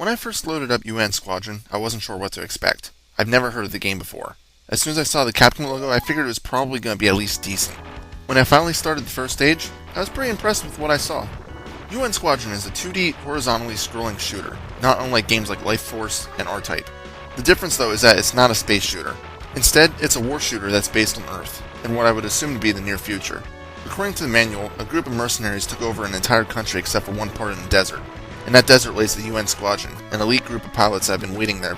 When I first loaded up UN Squadron, I wasn't sure what to expect. I've never heard of the game before. As soon as I saw the Capcom logo, I figured it was probably going to be at least decent. When I finally started the first stage, I was pretty impressed with what I saw. UN Squadron is a 2D horizontally scrolling shooter, not unlike games like Life Force and R-Type. The difference though is that it's not a space shooter. Instead, it's a war shooter that's based on Earth, in what I would assume to be the near future. According to the manual, a group of mercenaries took over an entire country except for one part in the desert. In that desert lays the UN Squadron, an elite group of pilots that have been waiting there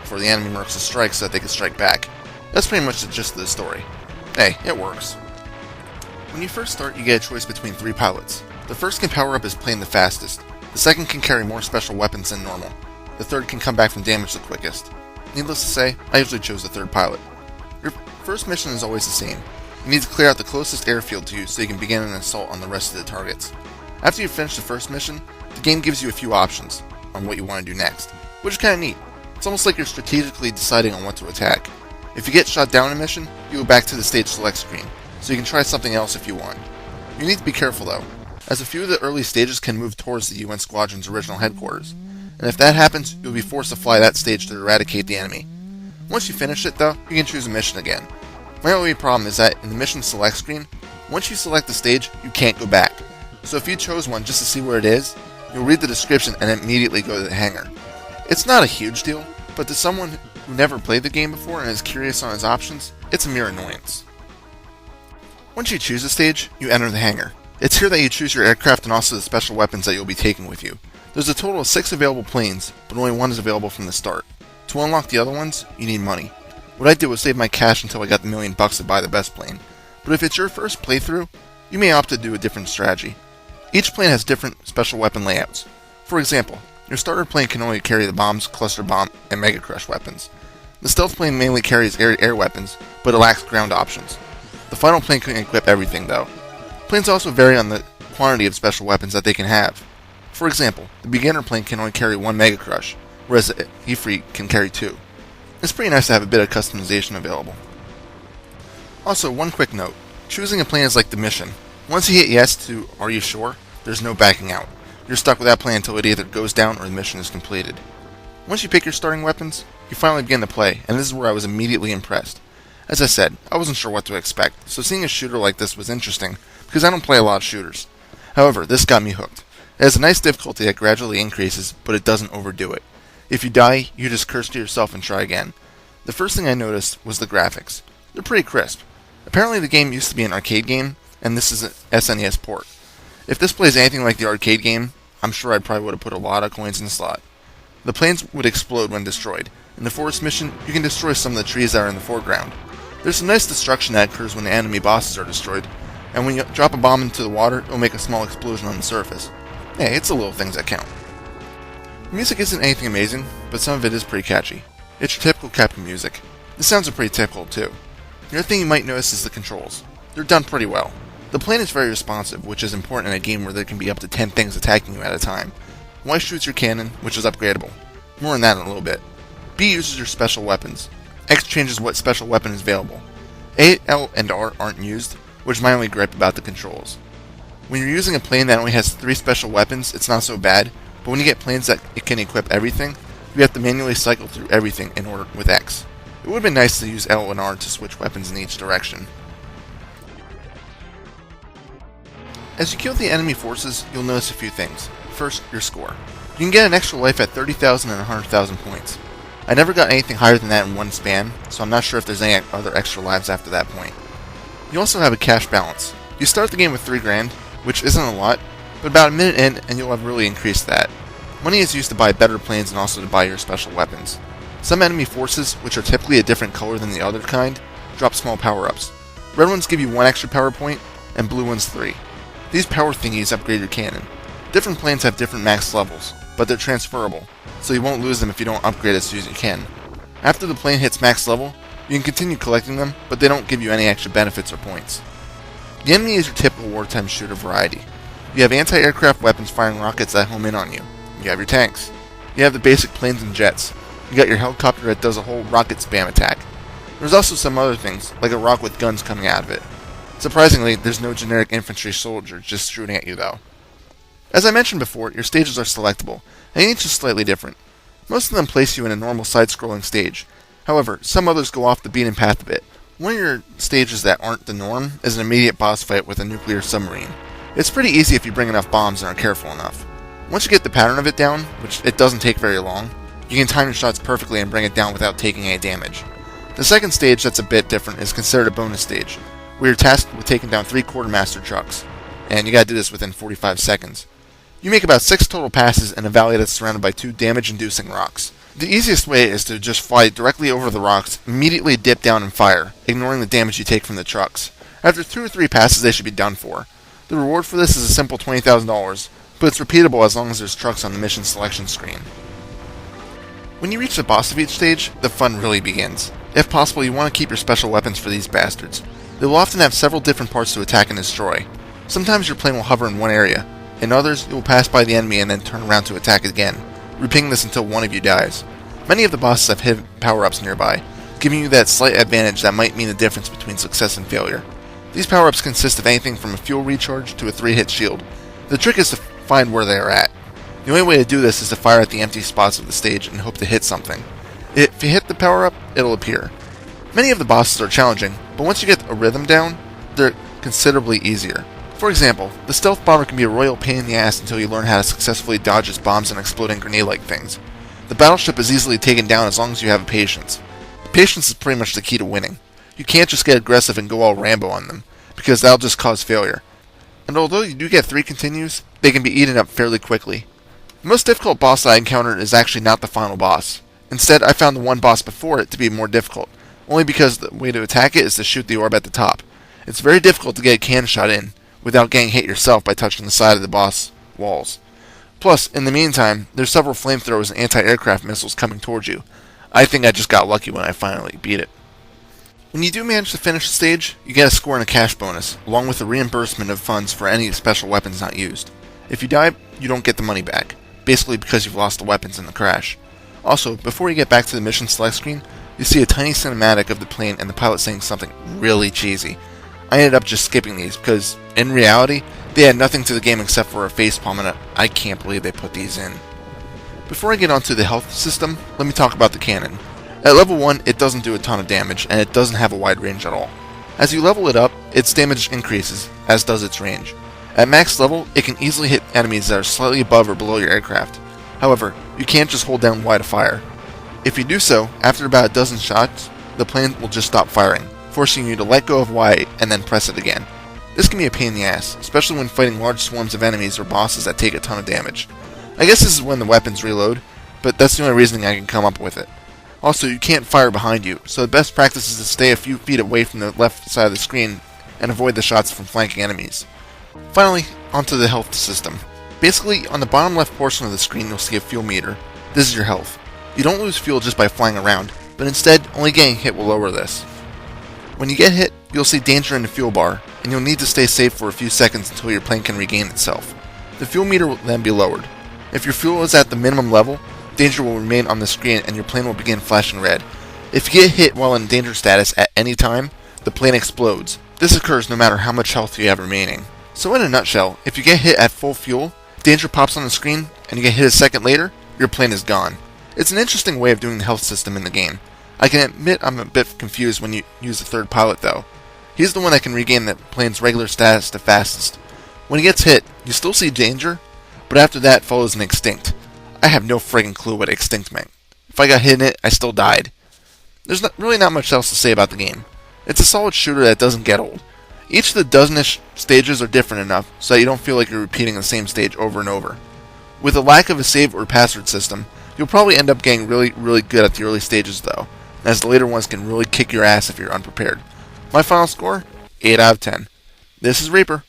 for the enemy mercs to strike so that they could strike back. That's pretty much the gist of the story. Hey, it works. When you first start, you get a choice between 3 pilots. The first can power up his plane the fastest. The second can carry more special weapons than normal. The third can come back from damage the quickest. Needless to say, I usually chose the third pilot. Your first mission is always the same. You need to clear out the closest airfield to you so you can begin an assault on the rest of the targets. After you finish the first mission, the game gives you a few options on what you want to do next, which is kind of neat. It's almost like you're strategically deciding on what to attack. If you get shot down in a mission, you go back to the stage select screen, so you can try something else if you want. You need to be careful though, as a few of the early stages can move towards the UN Squadron's original headquarters, and if that happens, you'll be forced to fly that stage to eradicate the enemy. Once you finish it though, you can choose a mission again. My only problem is that in the mission select screen, once you select the stage, you can't go back. So if you chose one just to see where it is, you'll read the description and immediately go to the hangar. It's not a huge deal, but to someone who never played the game before and is curious on his options, it's a mere annoyance. Once you choose a stage, you enter the hangar. It's here that you choose your aircraft and also the special weapons that you'll be taking with you. There's a total of 6 available planes, but only 1 is available from the start. To unlock the other ones, you need money. What I did was save my cash until I got the $1,000,000 to buy the best plane. But if it's your first playthrough, you may opt to do a different strategy. Each plane has different special weapon layouts. For example, your starter plane can only carry the bombs, cluster bomb, and mega crush weapons. The stealth plane mainly carries air weapons, but it lacks ground options. The final plane can equip everything though. Planes also vary on the quantity of special weapons that they can have. For example, the beginner plane can only carry 1 mega crush, whereas the Ifrit can carry 2. It's pretty nice to have a bit of customization available. Also, one quick note, choosing a plane is like the mission. Once you hit yes to "Are you sure?", there's no backing out. You're stuck with that plane until it either goes down or the mission is completed. Once you pick your starting weapons, you finally begin to play, and this is where I was immediately impressed. As I said, I wasn't sure what to expect, so seeing a shooter like this was interesting, because I don't play a lot of shooters. However, this got me hooked. It has a nice difficulty that gradually increases, but it doesn't overdo it. If you die, you just curse to yourself and try again. The first thing I noticed was the graphics. They're pretty crisp. Apparently the game used to be an arcade game, and this is an SNES port. If this plays anything like the arcade game, I'm sure I probably would have put a lot of coins in the slot. The planes would explode when destroyed. In the forest mission, you can destroy some of the trees that are in the foreground. There's some nice destruction that occurs when the enemy bosses are destroyed, and when you drop a bomb into the water, it'll make a small explosion on the surface. Hey, it's the little things that count. The music isn't anything amazing, but some of it is pretty catchy. It's your typical Capcom music. The sounds are pretty typical too. The other thing you might notice is the controls. They're done pretty well. The plane is very responsive, which is important in a game where there can be up to 10 things attacking you at a time. Y shoots your cannon, which is upgradable. More on that in a little bit. B uses your special weapons. X changes what special weapon is available. A, L, and R aren't used, which is my only gripe about the controls. When you're using a plane that only has 3 special weapons, it's not so bad, but when you get planes that it can equip everything, you have to manually cycle through everything in order with X. It would have been nice to use L and R to switch weapons in each direction. As you kill the enemy forces, you'll notice a few things. First, your score. You can get an extra life at 30,000 and 100,000 points. I never got anything higher than that in one span, so I'm not sure if there's any other extra lives after that point. You also have a cash balance. You start the game with 3 grand, which isn't a lot, but about a minute in and you'll have really increased that. Money is used to buy better planes and also to buy your special weapons. Some enemy forces, which are typically a different color than the other kind, drop small power-ups. Red ones give you 1 extra power point, and blue ones 3. These power thingies upgrade your cannon. Different planes have different max levels, but they're transferable, so you won't lose them if you don't upgrade as soon as you can. After the plane hits max level, you can continue collecting them, but they don't give you any extra benefits or points. The enemy is your typical wartime shooter variety. You have anti-aircraft weapons firing rockets that home in on you. You have your tanks. You have the basic planes and jets. You got your helicopter that does a whole rocket spam attack. There's also some other things, like a rock with guns coming out of it. Surprisingly, there's no generic infantry soldier just shooting at you though. As I mentioned before, your stages are selectable, and each is slightly different. Most of them place you in a normal side-scrolling stage. However, some others go off the beaten path a bit. One of your stages that aren't the norm is an immediate boss fight with a nuclear submarine. It's pretty easy if you bring enough bombs and are careful enough. Once you get the pattern of it down, which it doesn't take very long, you can time your shots perfectly and bring it down without taking any damage. The second stage that's a bit different is considered a bonus stage, where you're tasked with taking down 3 quartermaster trucks, and you gotta do this within 45 seconds. You make about 6 total passes in a valley that's surrounded by 2 damage-inducing rocks. The easiest way is to just fly directly over the rocks, immediately dip down and fire, ignoring the damage you take from the trucks. After 2 or 3 passes, they should be done for. The reward for this is a simple $20,000, but it's repeatable as long as there's trucks on the mission selection screen. When you reach the boss of each stage, the fun really begins. If possible, you want to keep your special weapons for these bastards. They will often have several different parts to attack and destroy. Sometimes your plane will hover in one area. In others, you will pass by the enemy and then turn around to attack again, repeating this until one of you dies. Many of the bosses have hidden power-ups nearby, giving you that slight advantage that might mean the difference between success and failure. These power-ups consist of anything from a fuel recharge to a 3-hit shield. The trick is to find where they are at. The only way to do this is to fire at the empty spots of the stage and hope to hit something. If you hit the power-up, it'll appear. Many of the bosses are challenging, but once you get a rhythm down, they're considerably easier. For example, the stealth bomber can be a royal pain in the ass until you learn how to successfully dodge its bombs and exploding grenade-like things. The battleship is easily taken down as long as you have patience. Patience is pretty much the key to winning. You can't just get aggressive and go all Rambo on them, because that'll just cause failure. And although you do get 3 continues, they can be eaten up fairly quickly. The most difficult boss I encountered is actually not the final boss. Instead, I found the one boss before it to be more difficult, only because the way to attack it is to shoot the orb at the top. It's very difficult to get a cannon shot in, without getting hit yourself by touching the side of the boss walls. Plus, in the meantime, there's several flamethrowers and anti-aircraft missiles coming towards you. I think I just got lucky when I finally beat it. When you do manage to finish the stage, you get a score and a cash bonus, along with a reimbursement of funds for any special weapons not used. If you die, you don't get the money back, basically because you've lost the weapons in the crash. Also, before you get back to the mission select screen, you see a tiny cinematic of the plane and the pilot saying something really cheesy. I ended up just skipping these because, in reality, they had nothing to the game except for a facepalm, and I can't believe they put these in. Before I get onto the health system, let me talk about the cannon. At level 1, it doesn't do a ton of damage, and it doesn't have a wide range at all. As you level it up, its damage increases, as does its range. At max level, it can easily hit enemies that are slightly above or below your aircraft. However, you can't just hold down Y to fire. If you do so, after about a dozen shots, the plane will just stop firing, forcing you to let go of Y and then press it again. This can be a pain in the ass, especially when fighting large swarms of enemies or bosses that take a ton of damage. I guess this is when the weapons reload, but that's the only reasoning I can come up with it. Also, you can't fire behind you, so the best practice is to stay a few feet away from the left side of the screen and avoid the shots from flanking enemies. Finally, onto the health system. Basically, on the bottom left portion of the screen you'll see a fuel meter. This is your health. You don't lose fuel just by flying around, but instead, only getting hit will lower this. When you get hit, you'll see danger in the fuel bar, and you'll need to stay safe for a few seconds until your plane can regain itself. The fuel meter will then be lowered. If your fuel is at the minimum level, danger will remain on the screen and your plane will begin flashing red. If you get hit while in danger status at any time, the plane explodes. This occurs no matter how much health you have remaining. So in a nutshell, if you get hit at full fuel, danger pops on the screen, and you get hit a second later, your plane is gone. It's an interesting way of doing the health system in the game. I can admit I'm a bit confused when you use the third pilot though. He's the one that can regain the plane's regular status the fastest. When he gets hit, you still see danger, but after that follows an extinct. I have no friggin' clue what extinct meant. If I got hit in it, I still died. There's really not much else to say about the game. It's a solid shooter that doesn't get old. Each of the dozenish stages are different enough so that you don't feel like you're repeating the same stage over and over. With a lack of a save or password system, you'll probably end up getting really good at the early stages though, as the later ones can really kick your ass if you're unprepared. My final score? 8 out of 10. This is Reaper.